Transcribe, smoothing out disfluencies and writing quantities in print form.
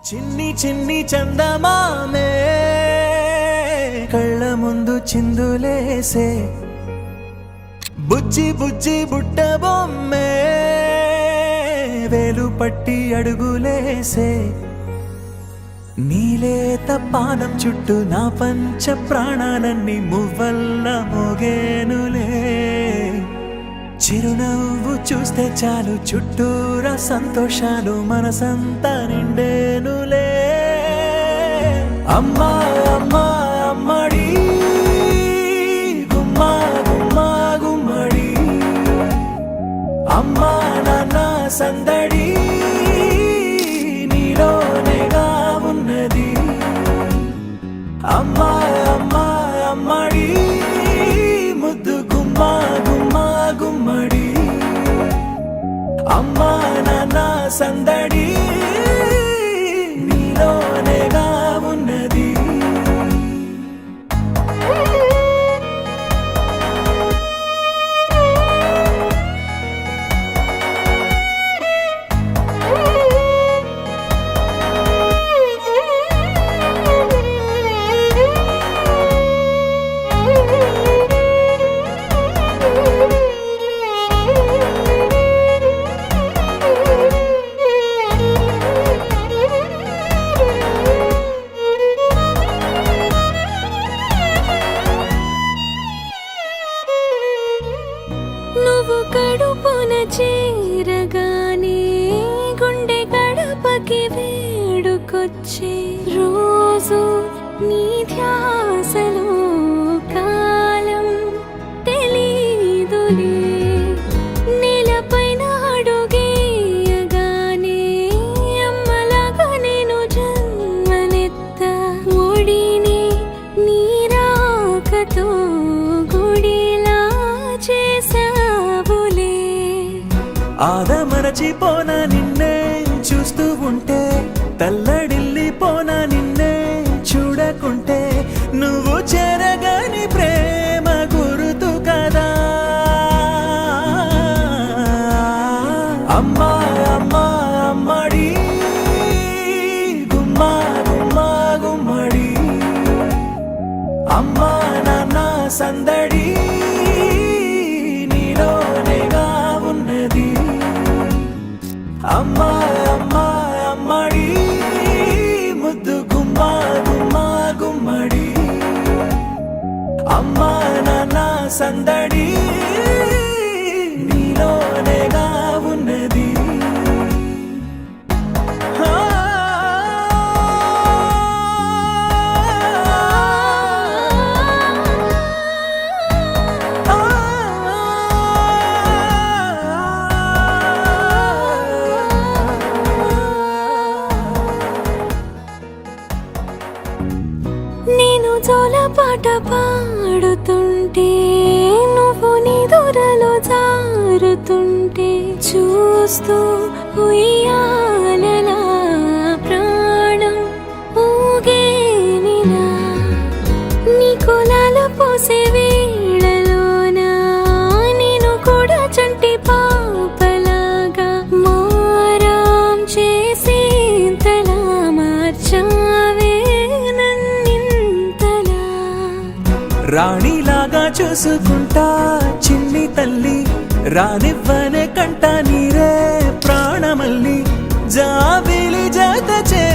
చిన్ని చిన్ని చందమామే కళ్ళ ముందు చిందులేసే బుజ్జి బుజ్జి బుట్ట బొమ్మే వేలు పట్టి అడుగులేసే నీలేత పానం చుట్టూ నా పంచ ప్రాణాలన్నీ మువ్వల్ల మోగేనులే చిరునవ్వు చూస్తే చాలు చుట్టూరా సంతోషాలు మనసంతా నిండేనులే అమ్మా అమ్మా అమ్మడి గుమ్మా గుమ్మా గుమ్మడి అమ్మా నాన్న సందడి నీలోనేగా ఉన్నది అమ్మా అమ్మా అమ్మడి ముద్దు గుమ్మా గుమ్మా గుమ్మడి అమ్మా నాన్న సందడి నీలోనేగా ఉన్నది నువ్వు కడుపున చేరగానే గుండె గడపకి వేడుకొచ్చే రోజు నీ ధ్యాసలో కాలం తెలీదులే నేలపైన అడుగేయగానే అమ్మలాగా నేను జన్మనెత్త ఒడిని నీ రాకతో గుడిలా చేసావులే ఆదమరచిపోన నిన్నే చూస్తూ ఉంటే తల్లడిల్లిపోన నిన్నే చూడకుంటే నువ్వు చెరగని ప్రేమ గురుతు కదా అమ్మా అమ్మా అమ్మడి గుమ్మా గుమ్మా గుమ్మడి అమ్మా నాన్న సందడి నీలోనేగా ఉన్నది అమ్మా అమ్మా అమ్మడి ముద్దు గుమ్మా గుమ్మా గుమ్మడి అమ్మా నాన్న సందడి నీలోనేగా ఉన్నది నేను జోలపాట పాడుతుంటే నువ్వు నిదురలో జారుతుంటే చూస్తూ ఉయ్యాలలా ప్రాణం ఊగేనిలా నీ కులాల పోసే వేళలోన నేను కూడా చంటి పాపలాగా మారాం చేసేంతలా మార్చావే రాణిలాగా చూసుకుంటా చిన్ని తల్లి రానివ్వనే కంట నీరే ప్రాణమల్లి జాబిలి జత చే